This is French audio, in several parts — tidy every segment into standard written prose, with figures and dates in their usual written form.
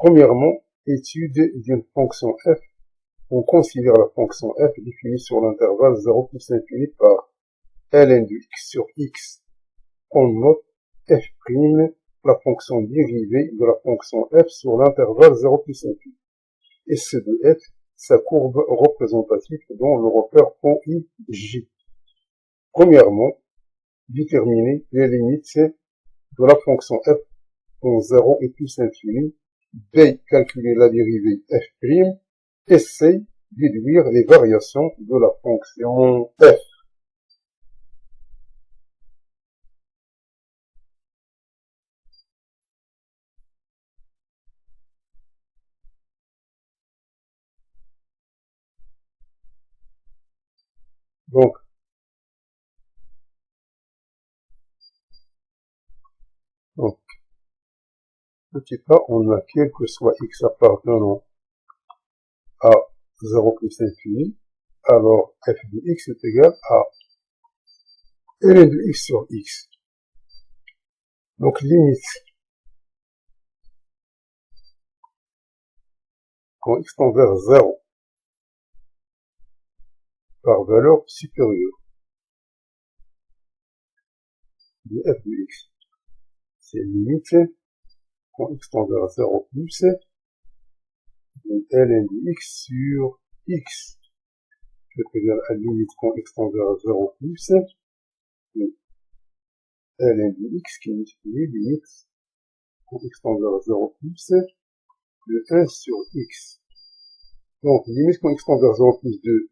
Premièrement, étude d'une fonction f. On considère la fonction f définie sur l'intervalle 0 plus infini par ln de x sur x. On note f', la fonction dérivée de la fonction f sur l'intervalle 0 plus infini. Et c de f, sa courbe représentative dans le repère OIJ. Premièrement, déterminer les limites de la fonction f en 0 et plus infini. B, calculer la dérivée f'. Et C, déduire les variations de la fonction f. Donc, petit a, on a quel que soit x appartenant à 0 plus infini, alors f de x est égal à ln de x sur x. Donc, limite quand x tend vers 0 par valeur supérieure de f de x, c'est limite quand x tend vers 0 plus de ln de x sur x, est égal à limite quand x tend vers 0 plus de ln de x qui multiplie limite quand x tend vers 0 plus de 1 sur x. Donc, limite quand x tend vers 0 plus de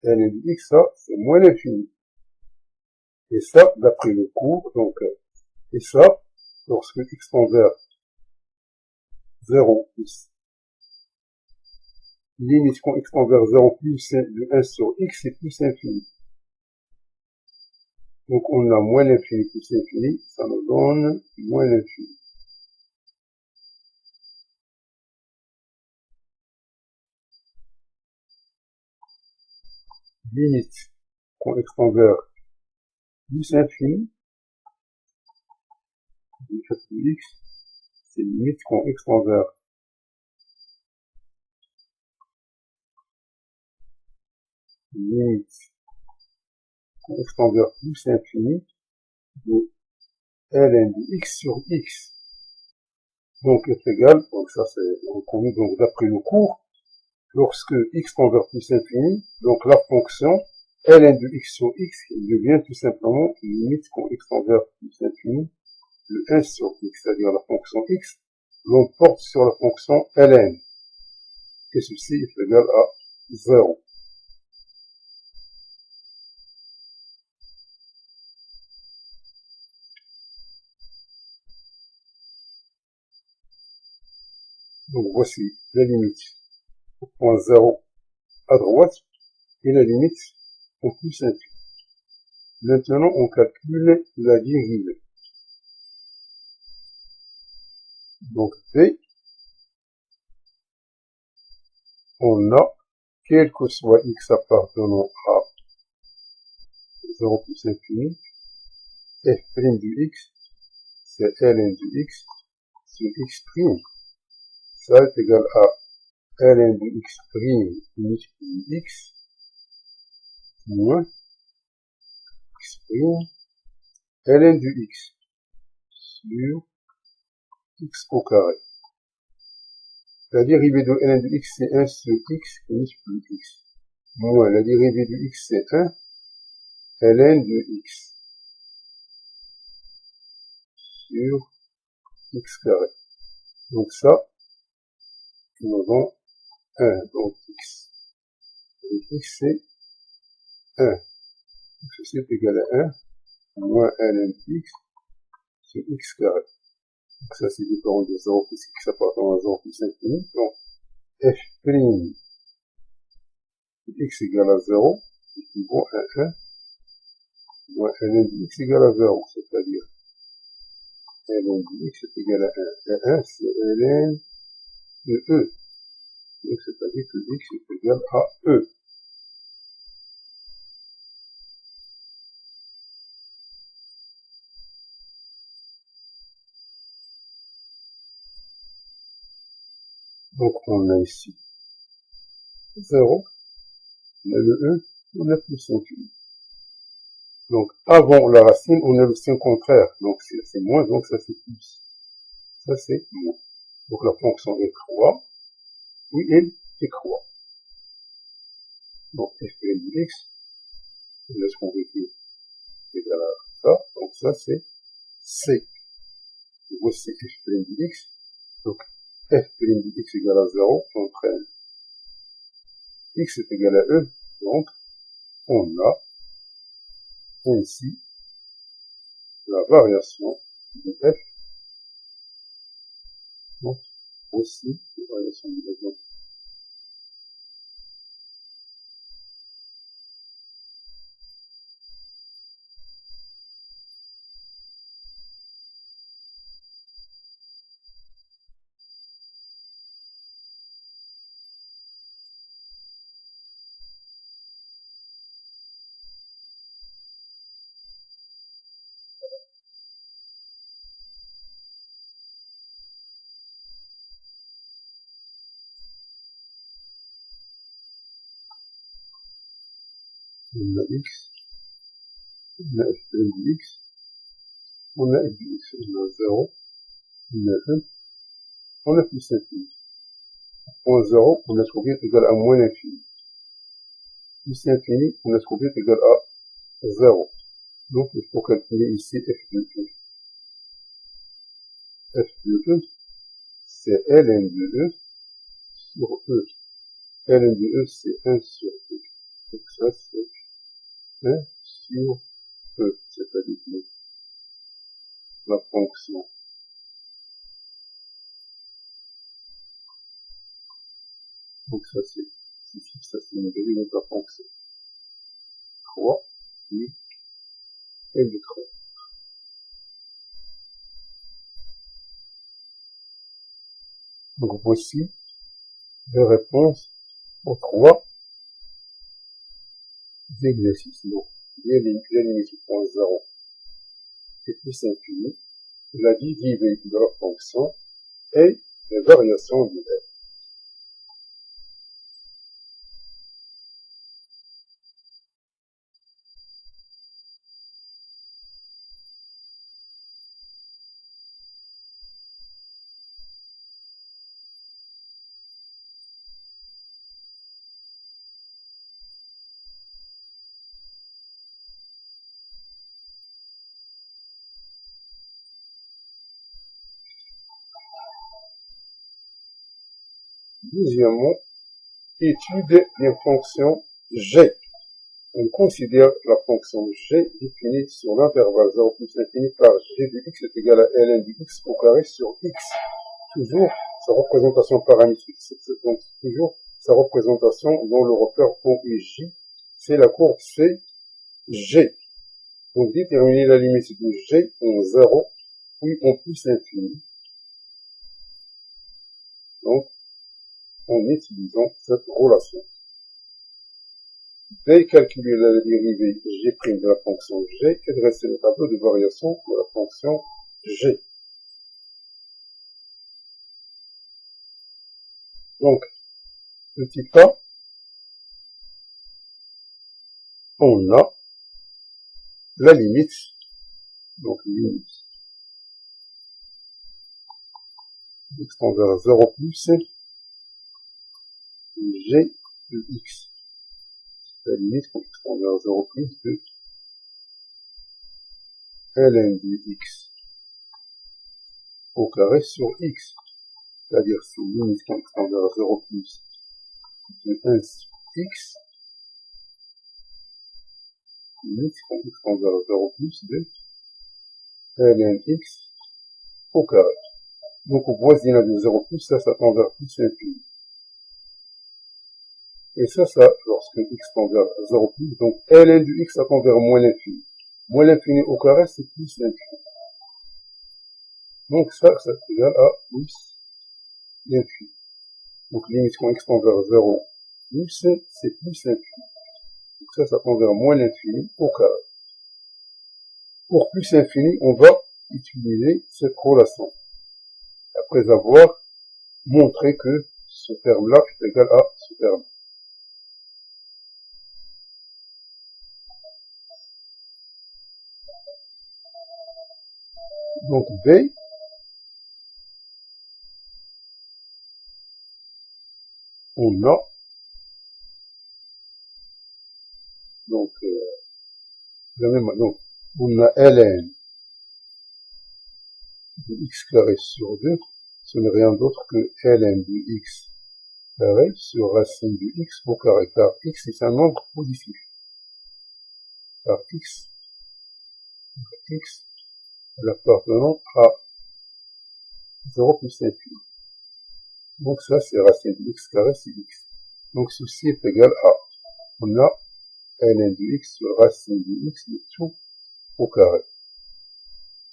ln de x, ça, c'est moins l'infini. Et ça, d'après le cours, donc, et ça, lorsque x tend vers 0 plus, limite quand x tend vers 0 plus de 1 sur x, c'est plus infini. Donc, on a moins l'infini plus l'infini, ça nous donne moins l'infini. Limite quand x tend vers plus infini, de f de x, c'est limite quand x tend vers limite quand x tend vers plus infini de ln de x sur x. Donc est égal, donc ça c'est reconnu donc d'après le cours, lorsque x tend vers plus infini, donc la fonction ln de x sur x devient tout simplement limite quand x tend vers plus infini de 1 sur x, c'est-à-dire la fonction x l'emporte sur la fonction ln, et ceci est égal à 0. Donc voici la limite au point 0 à droite et la limite au plus infini. Maintenant, on calcule la dérivée. Donc v, on a, quel que soit x appartenant à 0 plus infini, f' du x, c'est ln du x sur x'. Ça est égal à ln de x' multiplié x moins x', ln du x sur x au carré. La dérivée de ln de x, c'est 1 sur x multiplié x. Moins la dérivée de x, c'est 1 ln de x sur x carré. Donc ça, nous avons 1. Donc x. Et x, c'est 1. Donc ceci est égal à 1 moins ln de x sur x carré. Donc ça, c'est différent de 0 plus x appartenant à 0 plus infini. Donc f' de x égale à 0, équivaut à 1 moins ln de x égale à 0, c'est-à-dire ln de x est égal à 1. Et 1, c'est ln de e. Donc c'est-à-dire que x est égal à e. Donc on a ici 0, on a le 1, on a plus infini. Donc avant la racine, on a le signe contraire. Donc c'est moins, donc ça c'est plus. Ça c'est moins. Donc la fonction est croît, oui elle décroît. Donc f' de x, là ce qu'on veut dire, c'est égal à ça. Donc ça c'est c. Voici f' de x. Donc f' de x égale à 0, on prenne x est égal à e. Donc on a ainsi la variation de f. Donc aussi la variation de f. On a x, on a f' de x, on a f de x, on a 0, on a 1, on a plus infini. Point 0, on a trouvé égal à moins l'infini. Plus infini, on a trouvé égal à 0. Donc il faut calculer ici f de e. F de e, c'est ln de e sur e. ln de e, c'est 1 sur e. Donc ça, c'est 1 sur e, c'est-à-dire la fonction. Donc ça, c'est ici, ça c'est une valeur de la fonction. 3, et L de 3. Donc voici les réponses aux 3 exercices. Donc, les limites du point 0 est plus infini, la dérivée de la fonction et les variations de f. Deuxièmement, étude des fonctions g. On considère la fonction g définie sur l'intervalle 0 plus infini par g de x est égal à ln de x au carré sur x. Toujours sa représentation paramétrique, donc toujours sa représentation dans le repère O et J, c'est la courbe CG. Donc déterminer la limite de G en 0, puis en plus infini. Donc en utilisant cette relation. Dès calculer la dérivée g' de la fonction g et dresser le tableau de variation de la fonction g. Donc, petit a, on a la limite, donc limite x tend vers 0 plus g de x. La limite quand x tend vers 0 plus de ln de x au carré sur x. C'est-à-dire c'est limite quand x tend vers 0 plus de 1 sur x, limite quand x tend vers 0 plus de ln x au carré. Donc au voisinage de 0 plus, ça tend vers plus infini. Et ça, lorsque x tend vers 0 plus, donc ln du x, ça tend vers moins l'infini. Moins l'infini au carré, c'est plus l'infini. Donc ça est égal à plus l'infini. Donc limite quand x tend vers 0 plus, c'est plus l'infini. Donc ça tend vers moins l'infini au carré. Pour plus infini, on va utiliser cette relation. Après avoir montré que ce terme-là est égal à ce terme. Donc B, on a, donc, donc on a ln de x carré sur 2, ce n'est rien d'autre que ln de x carré sur racine de x au carré, car x est un nombre positif. Car x est appartenant à 0 plus infini. Donc ça, c'est racine de x carré, c'est x. Donc ceci est égal à, on a ln de x sur racine de x de tout au carré.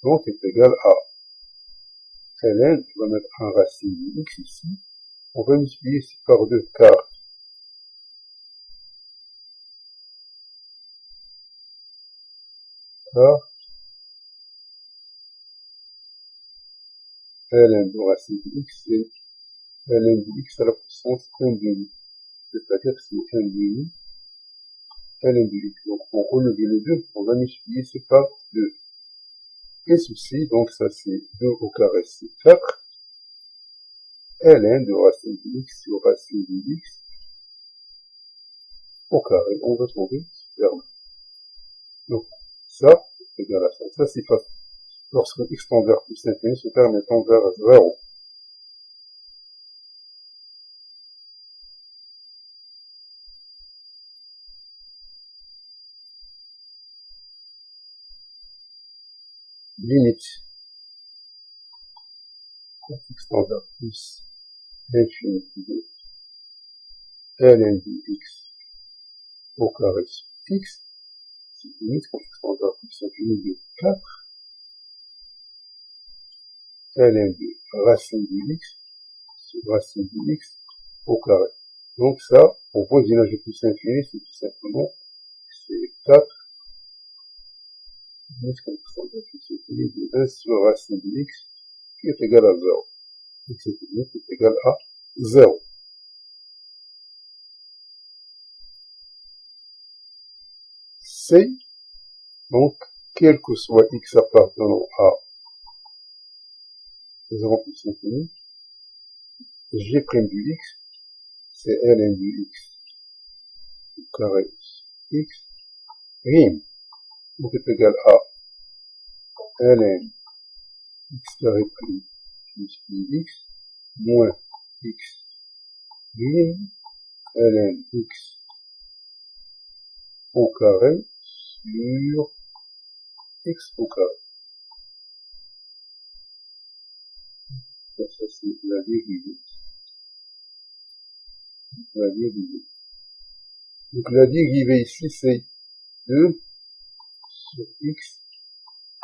Donc est égal à ln, on va mettre un racine de x ici. On va multiplier ici par 2, car ln de racine de x, c'est ln de x à la puissance 1 demi. C'est-à-dire que c'est 1 demi ln de x. Donc pour relever le 2, on va multiplier ce par 2. Et ceci, donc ça c'est 2 au carré, c'est 4. ln de racine de x sur racine de x au carré. On va trouver ce terme. Donc ça est égal à ça. Ça c'est facile. Lorsque x tend vers plus infini, ce terme est vers 0. Limite. Quand x tend vers plus infini de ln de x au carré sur x, c'est limite quand x tend vers plus infini de 4 ln de racine de x sur racine de x au carré. Donc ça, pour voisinage de plus infini, c'est tout simplement, c'est 4 plus quand x tend vers plus infini de 1 sur racine de x qui est égal à 0. Donc cette limite est égale à 0. C, donc, quel que soit x appartenant à 0 plus infini, g' du x, c'est ln du x carré x, rime, donc est égal à ln x carré plus x, moins x rime, ln x au carré sur x au carré. Donc ça c'est la dérivée. La dérivée. Donc la dérivée ici c'est 2 sur x,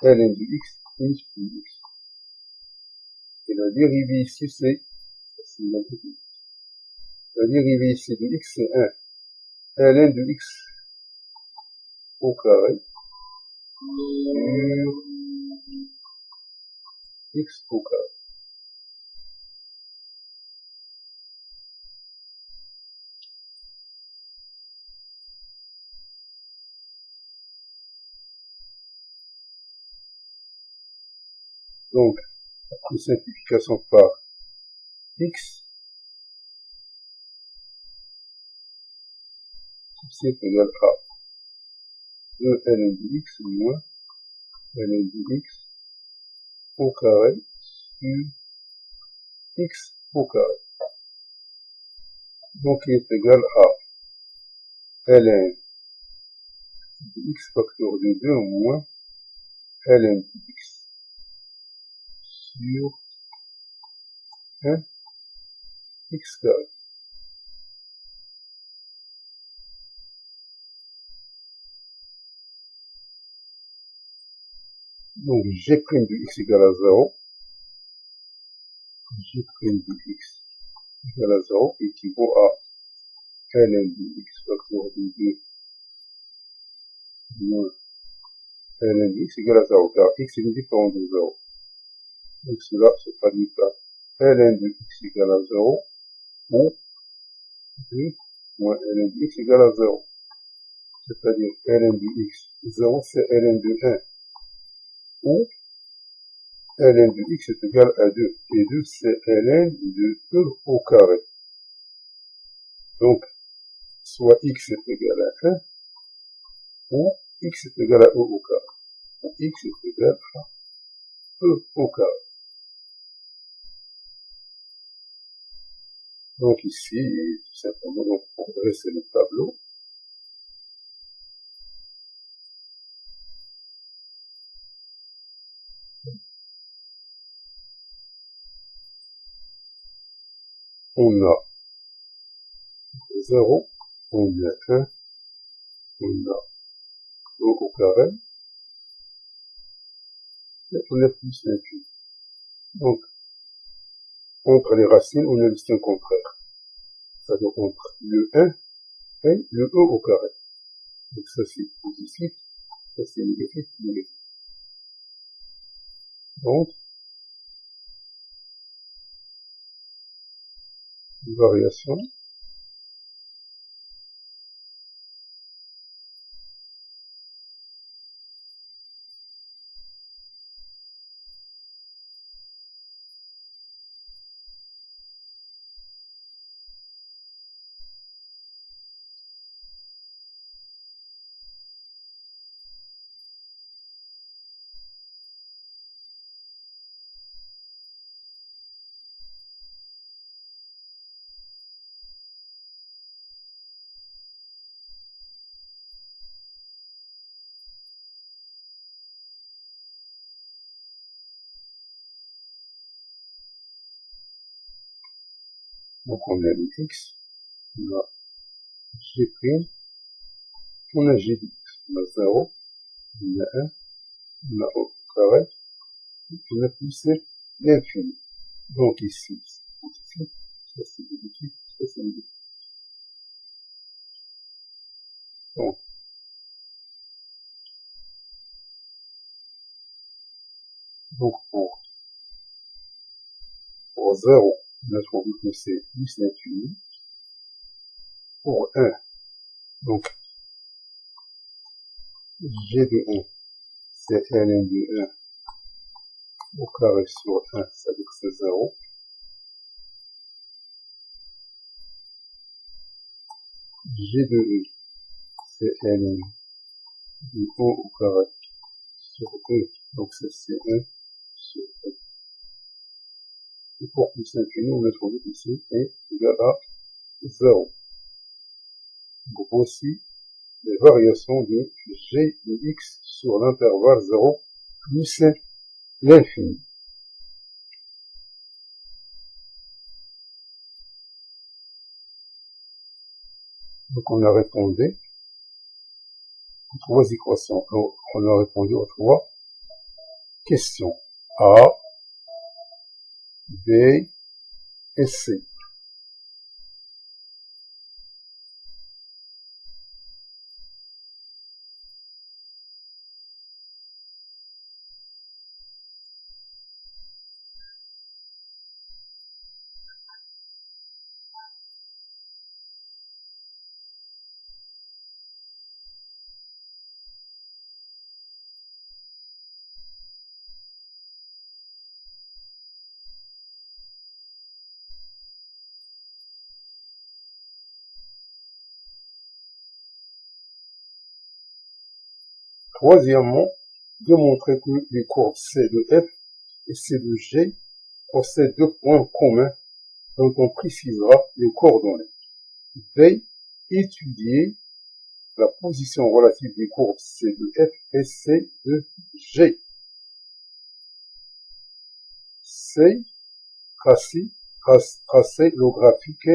ln de x plus x. Et la dérivée ici c'est la dérivée ici de x c'est 1 ln de x au carré sur x au carré. Donc, une simplification par x, c'est égal à 2 ln de x moins ln de x au carré sur x au carré. Donc, il est égal à ln de x facteur de 2 moins ln de x sur 1 x carré. Donc, g' de x égale à 0. G' de x égale à 0 équivaut à ln de x facteur de 2 moins ln de x égale à 0, car x est différent de 0. Donc cela se traduit par ln de x égale à 0 ou 2 moins ln de x égale à 0. C'est-à-dire ln de x 0, c'est ln de 1. Ou ln de x est égal à 2. Et 2, c'est ln de e au carré. Donc, soit x est égal à 1, ou x est égal à e au carré. Ou x est égal à e au carré. Donc ici, tout simplement, donc, pour dresser le tableau, on a 0, on a 1, on a e au carré, et on a plus l'infini. Donc, entre les racines, on a le signe contraire. Ça doit entre le 1 et le e au carré. Donc ça c'est positif, ça c'est négatif, négatif. Donc, une variation. Donc on a le x, on a g', on a g de x, on a 0, on a 1, on a au carré, on a plus l'infini. Donc ici, c'est positif, ça c'est négatif, ça c'est négatif. Donc pour 0, on a trouvé que c'est plus l'infini. Pour 1, donc g de 1, c'est ln de 1 au carré sur 1, ça veut dire que c'est 0. G de e, c'est ln de o au carré sur e, donc c'est c1 sur e. Et pour plus l'infini, on a trouvé ici est égal à 0. Donc voici les variations de g de x sur l'intervalle 0 plus l'infini. Donc on a répondu aux 3 équations. On a répondu aux 3 questions. A, B et C. Troisièmement, démontrer que les courbes C de F et C de G possèdent 2 points communs dont on précisera les coordonnées. B. Étudier la position relative des courbes C de F et C de G. C. Tracer le graphique,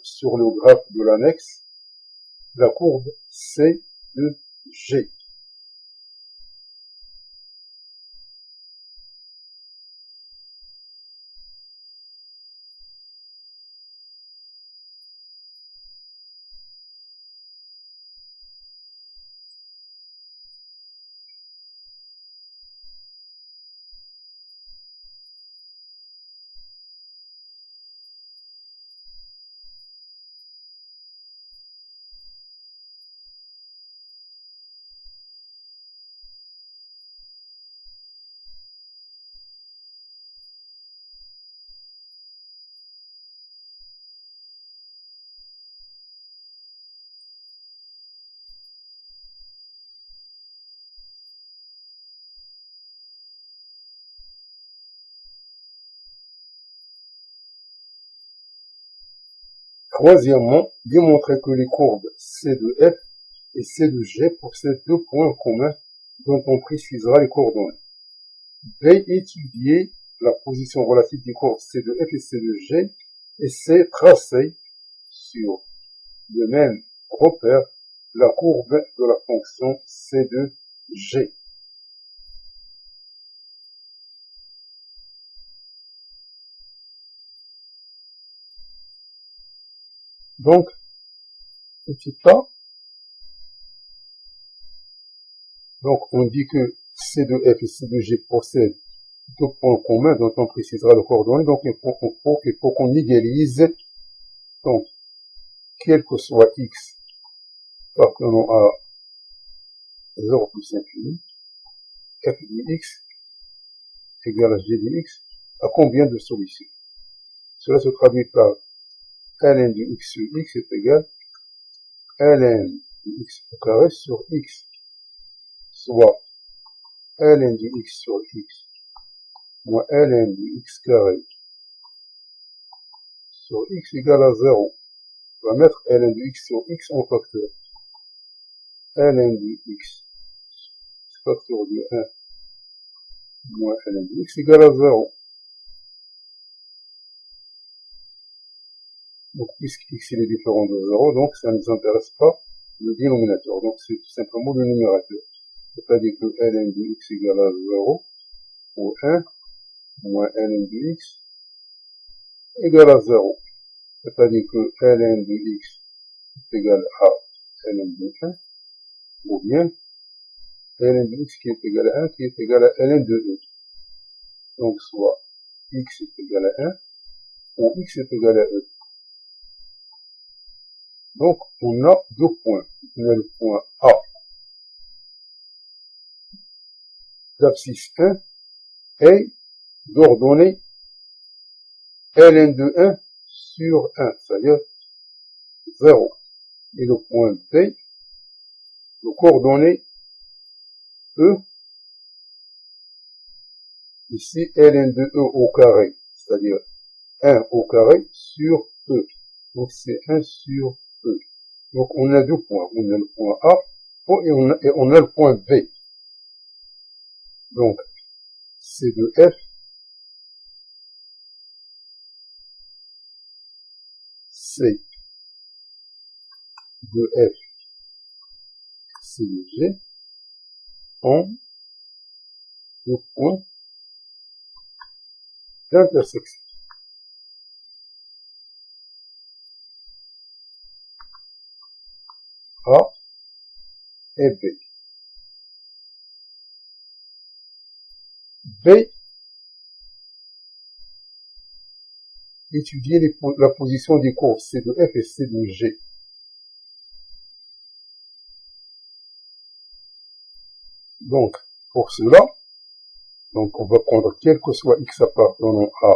sur le graphe de l'annexe la courbe C de G. Troisièmement, démontrer que les courbes C de F et C de G possèdent deux points communs dont on précisera les coordonnées. B. Étudier la position relative des courbes C de F et C de G et C. Tracer sur le même repère la courbe de la fonction C de G. Donc, petit A, donc on dit que C de F et C de G possèdent deux points communs dont on précisera le coordonnées. Donc il faut qu'on égalise, donc quel que soit x appartenant à 0 plus infini, f de x égale à g de x, à combien de solutions? Cela se traduit par ln de x sur x est égal à ln de x au carré sur x, soit ln de x sur x moins ln de x carré sur x égale à 0. On va mettre ln de x sur x en facteur. ln de x facteur de 1 moins ln de x égale à 0. Donc, puisque x est différent de 0, donc ça ne nous intéresse pas le dénominateur. Donc, c'est tout simplement le numérateur. C'est-à-dire que ln de x égale à 0 ou 1 moins ln de x égale à 0. C'est-à-dire que ln de x est égal à ln de 1 ou bien ln de x qui est égal à 1 qui est égal à ln de e. Donc, soit x est égal à 1 ou x est égal à e. Donc, on a deux points. On a le point A d'abscisse 1 et d'ordonnée ln de 1 sur 1, c'est-à-dire 0. Et le point B, le coordonnée E, ici ln de E au carré, c'est-à-dire 1 au carré sur E. Donc c'est 1 sur E. Donc on a deux points. On a le point A et on a le point B. Donc C de F, C de F, C de G ont deux points d'intersection. A et B. B, étudier la position des courbes C de F et C de G. Donc, pour cela, donc on va prendre quel que soit x appartenant à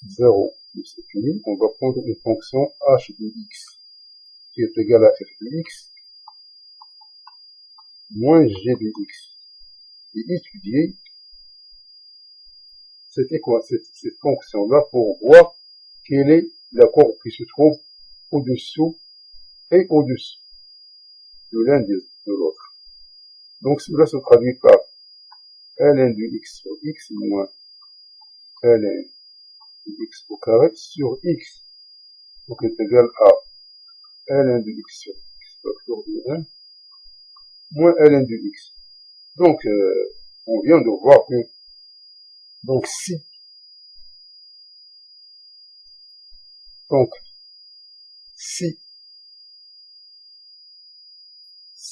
0 plus infini, on va prendre une fonction h de x qui est égale à f de x moins g de x. Et étudier cette fonction-là pour voir quelle est la courbe qui se trouve au-dessous et au-dessus de l'un de l'autre. Donc cela se traduit par ln de x sur x moins ln de x au carré sur x, donc est égal à ln de x sur x facteur de 1 moins ln de x. Donc, on vient de voir que, donc si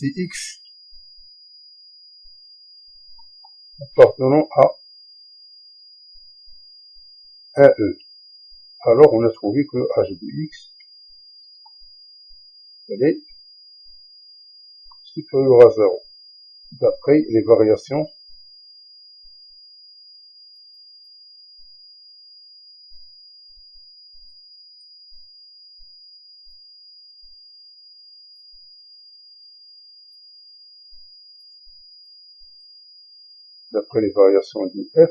x appartenant à un e, alors on a trouvé que h de x, elle est supérieure à 0, d'après les variations du f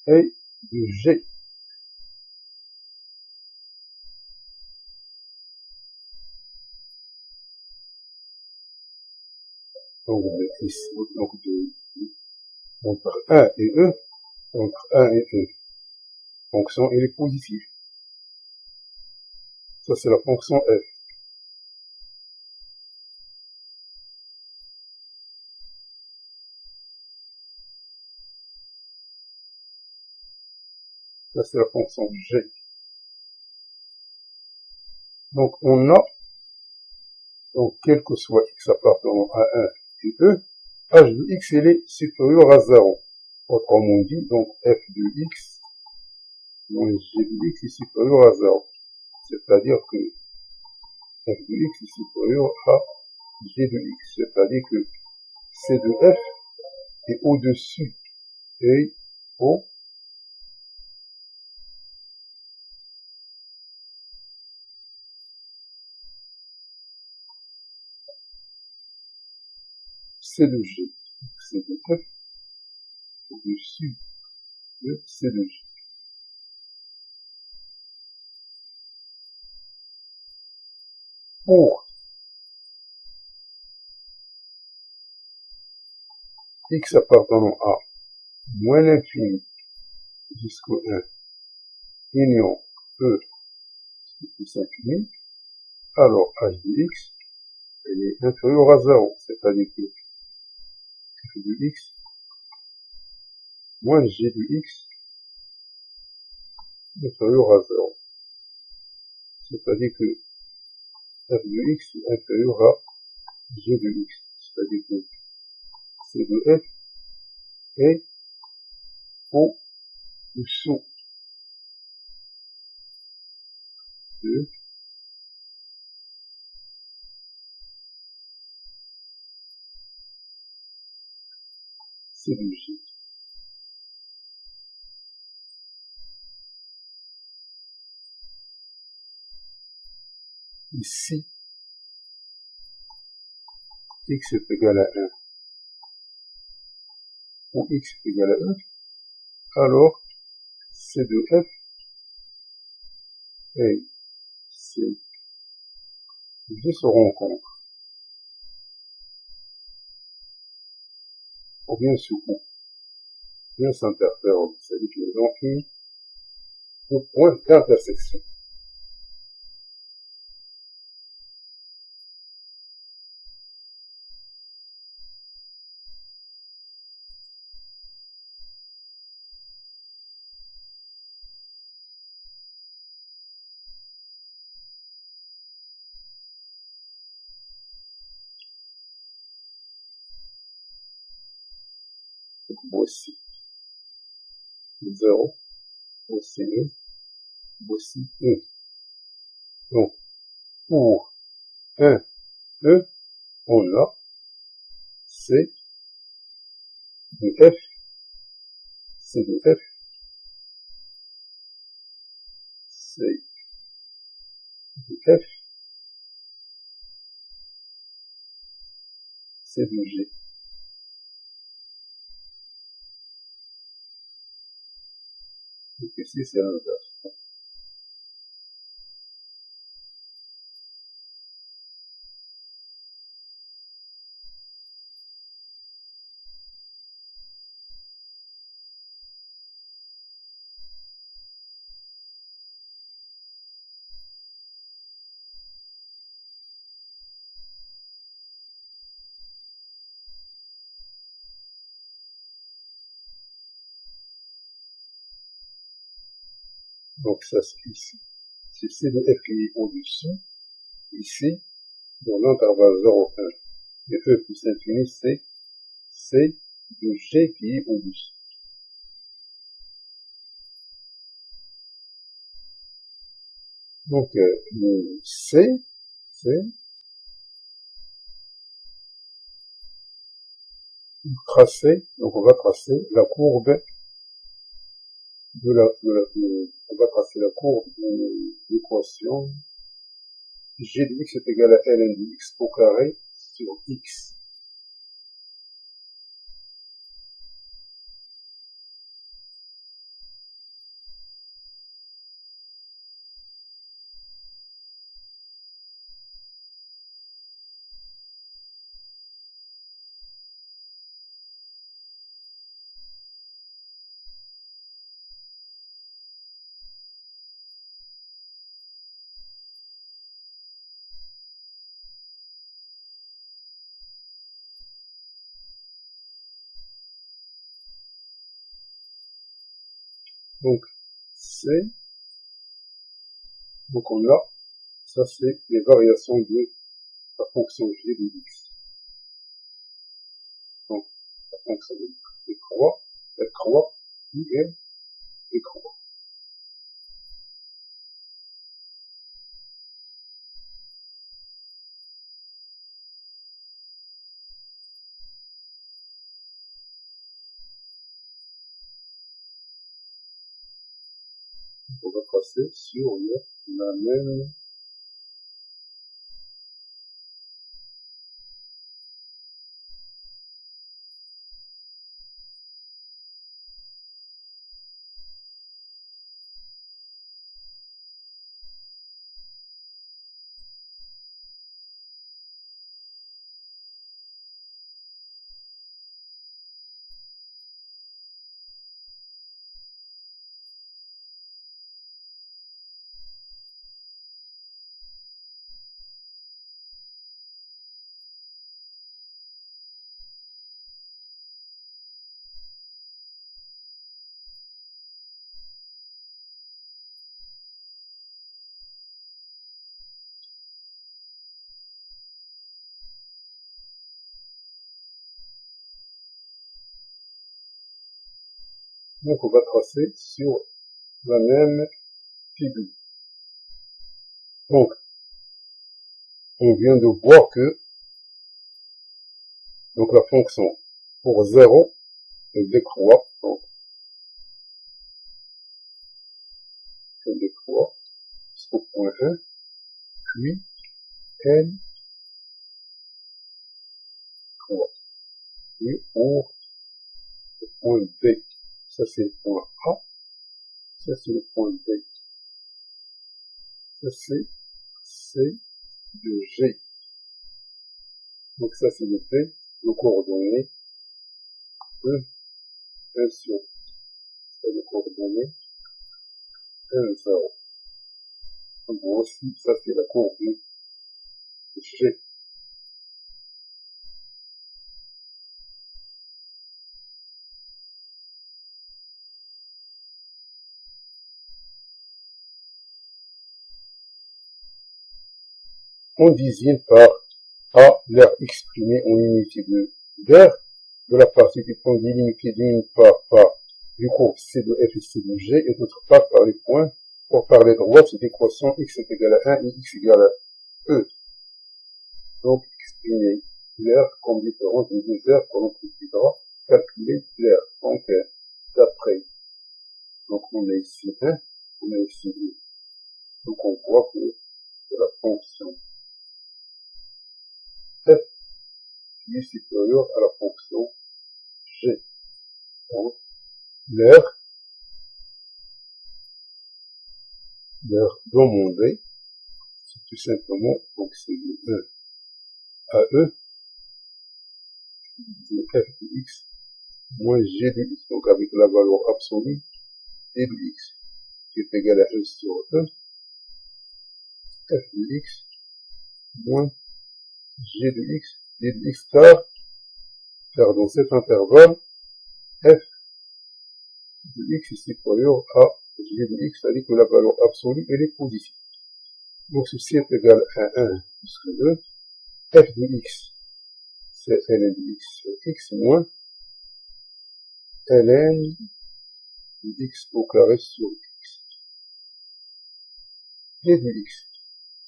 et du g. Donc, ici, donc, entre 1 et E, entre 1 et E, fonction elle est positive. Ça, c'est la fonction f. Ça, c'est la fonction g. Donc, on a, donc, quel que soit x appartenant à 1 et E, h de x, il est supérieur à 0. Autrement dit, donc, f de x moins g de x est supérieur à 0. C'est-à-dire que f de x est supérieur à g de x. C'est-à-dire que c de f est au-dessus et au c de g. C de f au-dessus de c de g. Pour x appartenant à moins l'infini jusqu'au 1, union E plus infini, alors h de x, elle est inférieure à 0, c'est-à-dire que f de x moins g de x inférieur à 0. C'est-à-dire que f de x est inférieur à g de x. C'est-à-dire que c de f est au-dessous de c de g. Ici, x est égal à 1 ou x est égal à 1, alors c de f et c de g se rencontrent. Ou bien souvent, bien s'interfèrent, c'est-à-dire qu'ils ont fait au point d'intersection. Voici 0, voici 1, voici 1. Donc, pour 1, E, on a C de F, C de F, C de F, C de G. Donc ici, c'est l'inverse. Donc ça, c'est ici. C'est C de F qui est au-dessus. Ici, dans l'intervalle 0,1 et E plus infini, c'est C de G qui est au-dessus. Donc, le C, c'est tracer, donc on va tracer la courbe on va tracer la courbe de l'équation g de x est égal à ln de x au carré sur x. Donc, donc on a, ça c'est les variations de la fonction g de x. Donc, la fonction de croix, elle croît, elle décroît. On va passer sur la même donc on va tracer sur la même figure. Donc, on vient de voir que donc la fonction pour 0, elle décroît, donc elle décroît jusqu'au point 1, puis elle croît. Et pour le point B, ça c'est le point A, ça c'est le point B, ça c'est C de G. Donc ça c'est le B, le coordonnées de 1 sur, c'est le coordonnées 1, 0. Donc voici, ça c'est la courbe de G. On désigne par A l'air exprimé en unité d'air de la partie du point délimité d'une part par du courbe C de F et C de G et d'autre part par les points pour parler droite cette équation x est égal à 1 et x égale à E. Donc exprimer l'air comme différence des deux airs pour l'on calculer l'air. Donc d'après, donc on a ici 1, on a ici 2. Donc on voit que la fonction f qui est supérieure à la fonction g. Donc l'air demandé, c'est tout simplement, donc c'est de 1 à E, de f de x moins g de x, donc avec la valeur absolue d de x, qui est égal à 1 sur E, f de x moins g de x, d de x car dans cet intervalle, f de x est supérieur à g de x, c'est-à-dire que la valeur absolue, elle est positive. Donc ceci est égal à 1 plus 2, f de x, c'est ln de x sur x moins ln de x au carré sur x. G de x,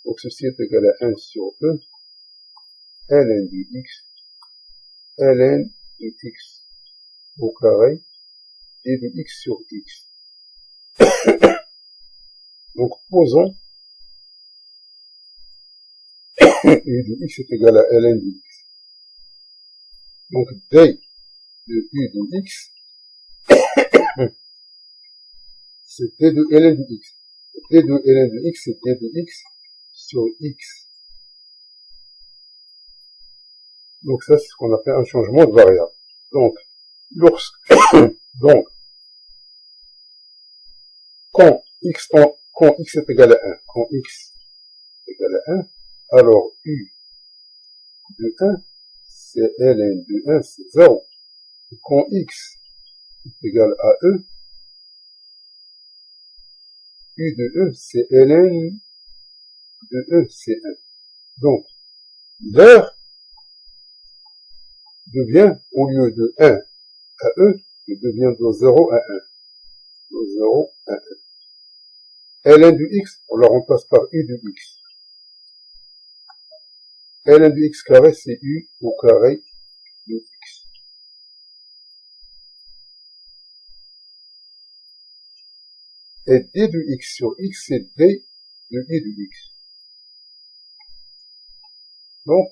donc ceci est égal à 1 sur E, ln de x, ln de x au carré, d de x sur x. Donc posons u de x est égal à ln de x. Donc d de u de x, c'est d de ln de x. D de ln de x, c'est d de x sur x. Donc ça, c'est ce qu'on appelle un changement de variable. Donc, donc, quand x est égal à 1, quand x est égal à 1, alors u de 1, c'est ln de 1, c'est 0. Et quand x est égal à E, U de E, c'est ln de E, c'est 1. Donc, l'air devient, au lieu de 1 à E, il devient de 0 à 1. De 0 à 1. ln du x, on la remplace par U de x. ln de x carré, c'est U au carré de x. Et d de x sur x, c'est d de i de x. Donc,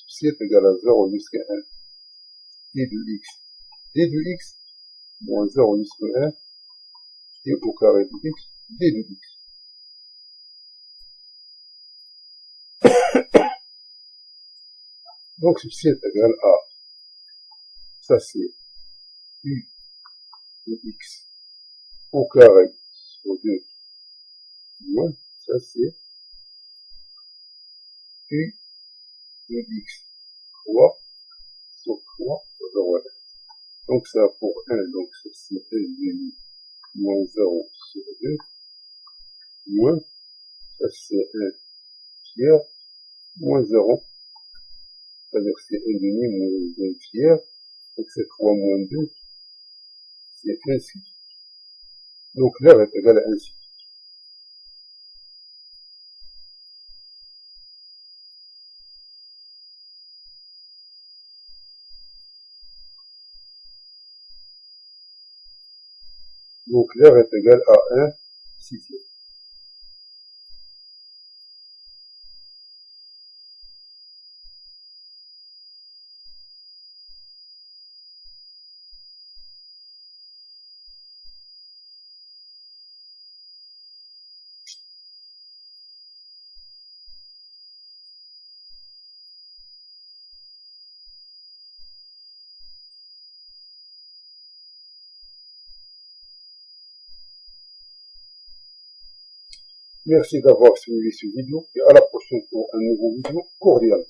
ceci est égal à 0 jusqu'à 1, i de x. d de x, moins 0 jusqu'à 1, i au carré de x, d de x. Donc, ceci est égal à, ça c'est u de x au carré sur 2 moins, ça c'est u de x 3 sur 3 sur 0. Donc ça pour 1, donc c'est 1 demi moins 0 sur 2 moins, ça c'est 1 tiers moins 0, c'est-à-dire c'est 1 demi moins 1 tiers, donc c'est 3 moins 2, c'est ainsi. Donc l'air est égal à ainsi. Donc l'air est égal à 1 sixième. Merci d'avoir suivi cette vidéo et à la prochaine pour un nouveau vidéo cordial.